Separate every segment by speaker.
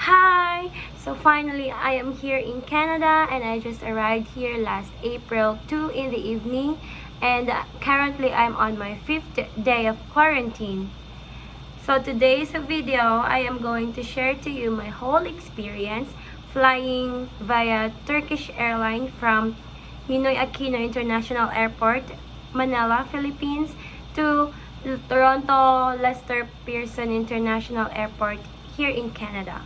Speaker 1: Hi! So finally, I am here in Canada and I just arrived here last April 2 in the evening and currently I'm on my 5th day of quarantine. So today's video, I am going to share to you my whole experience flying via Turkish Airlines from Ninoy Aquino International Airport, Manila, Philippines to Toronto Lester Pearson International Airport here in Canada.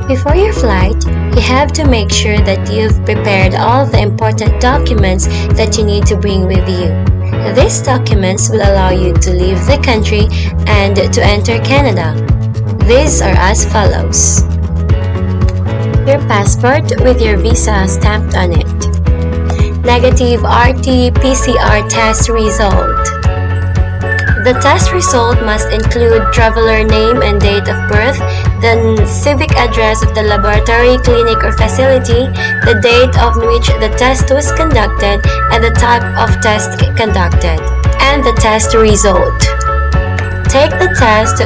Speaker 2: Before your flight, you have to make sure that you've prepared all the important documents that you need to bring with you. These documents will allow you to leave the country and to enter Canada. These are as follows. Your passport with your visa stamped on it. Negative RT-PCR test result. The test result must include traveler name and date of birth, the civic address of the laboratory, clinic, or facility, the date on which the test was conducted, and the type of test conducted, and the test result. Take the test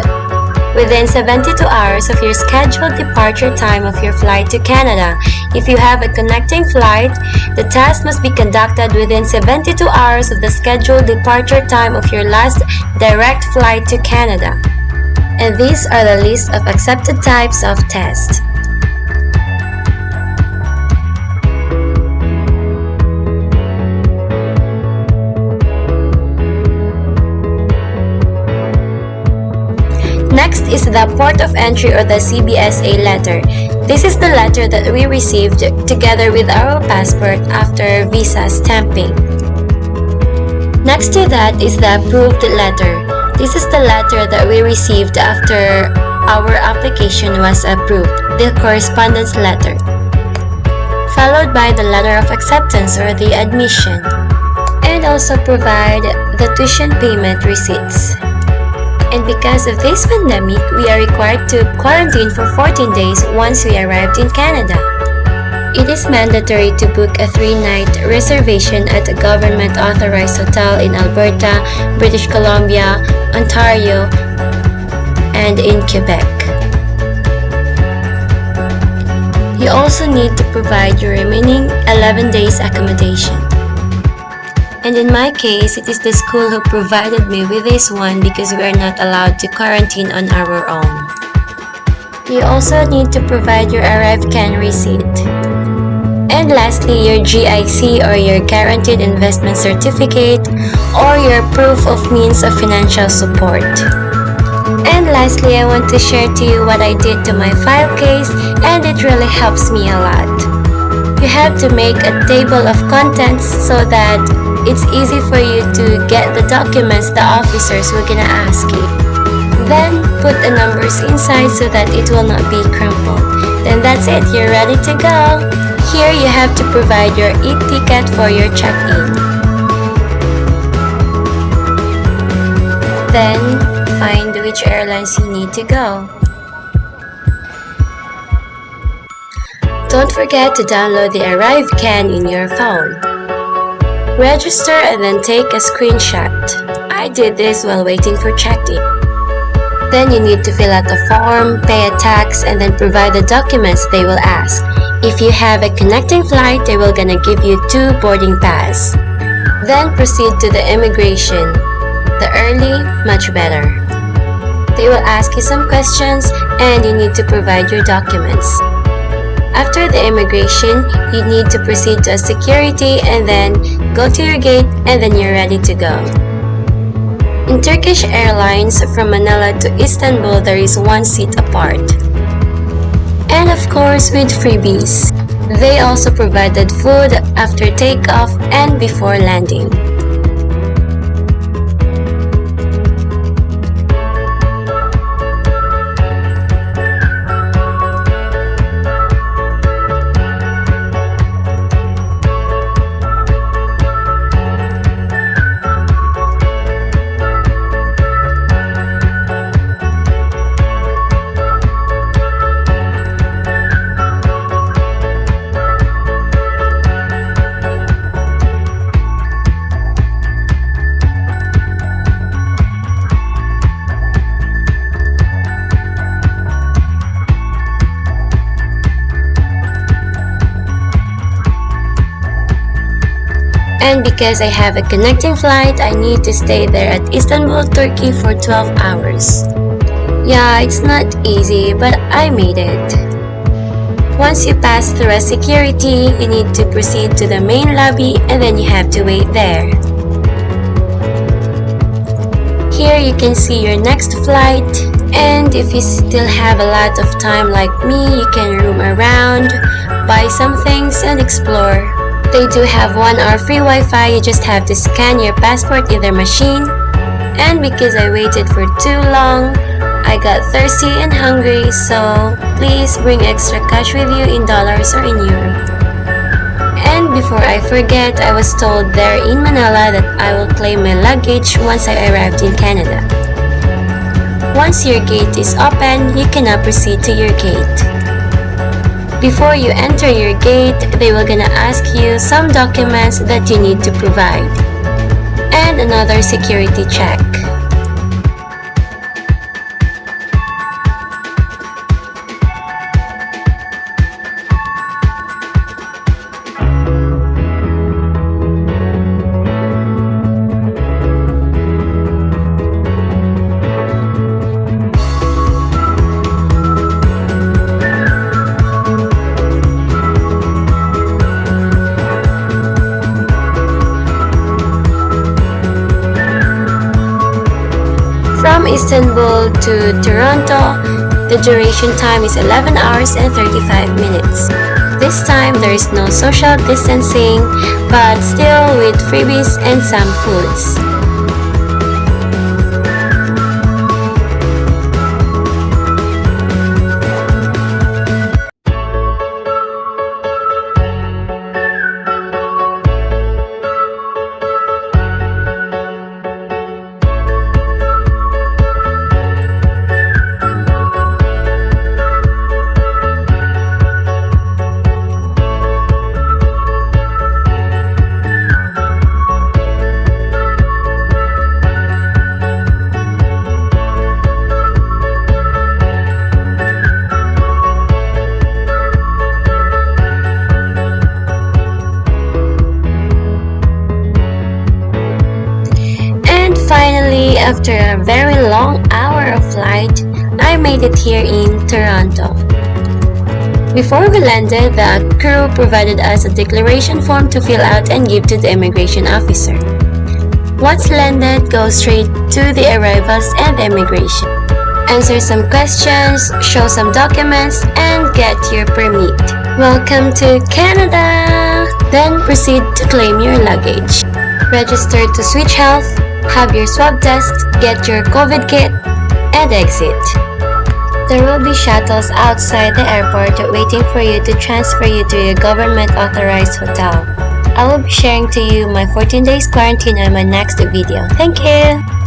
Speaker 2: within 72 hours of your scheduled departure time of your flight to Canada. If you have a connecting flight, the test must be conducted within 72 hours of the scheduled departure time of your last direct flight to Canada. And these are the list of accepted types of tests. Next is the Port of Entry or the CBSA letter. This is the letter that we received together with our passport after visa stamping. Next to that is the approved letter. This is the letter that we received after our application was approved, the correspondence letter. Followed by the letter of acceptance or the admission. And also provide the tuition payment receipts. And because of this pandemic, we are required to quarantine for 14 days once we arrived in Canada. It is mandatory to book a 3-night reservation at a government-authorized hotel in Alberta, British Columbia, Ontario, and in Quebec. You also need to provide your remaining 11 days accommodation. And in my case, it is the school who provided me with this one because we are not allowed to quarantine on our own. You also need to provide your arrived CAN receipt. And lastly, your GIC or your Guaranteed Investment Certificate or your proof of means of financial support. And lastly, I want to share to you what I did to my file case, and it really helps me a lot. You have to make a table of contents so that it's easy for you to get the documents the officers were gonna ask you. Then put the numbers inside so that it will not be crumpled. Then that's it, you're ready to go. Here you have to provide your e-ticket for your check-in. Then find which airlines you need to go. Don't forget to download the Arrive CAN in your phone. Register and then take a screenshot. I did this while waiting for check-in. Then you need to fill out a form, pay a tax, and then provide the documents they will ask. If you have a connecting flight, they will gonna give you 2 boarding pass. Then proceed to the immigration. The early, much better. They will ask you some questions and you need to provide your documents. After the immigration, you need to proceed to a security and then go to your gate and then you're ready to go. In Turkish Airlines, from Manila to Istanbul, there is 1 seat apart. And of course, with freebies. They also provided food after takeoff and before landing. And because I have a connecting flight, I need to stay there at Istanbul, Turkey for 12 hours. Yeah, it's not easy, but I made it. Once you pass through a security, you need to proceed to the main lobby and then you have to wait there. Here you can see your next flight, and if you still have a lot of time like me, you can roam around, buy some things and explore. They do have 1 hour free Wi-Fi, you just have to scan your passport in their machine. And because I waited for too long, I got thirsty and hungry, so please bring extra cash with you in dollars or in euro. And before I forget, I was told there in Manila that I will claim my luggage once I arrived in Canada. Once your gate is open, you can now proceed to your gate. Before you enter your gate, they will gonna ask you some documents that you need to provide. And another security check. From Istanbul to Toronto, the duration time is 11 hours and 35 minutes. This time there is no social distancing, but still with freebies and some foods. Finally, after a very long hour of flight, I made it here in Toronto. Before we landed, the crew provided us a declaration form to fill out and give to the immigration officer. Once landed, go straight to the arrivals and immigration. Answer some questions, show some documents, and get your permit. Welcome to Canada! Then proceed to claim your luggage. Register to Switch Health, have your swab test, get your COVID kit, and exit. There will be shuttles outside the airport waiting for you to transfer you to a government-authorized hotel. I will be sharing to you my 14 days quarantine on my next video. Thank you!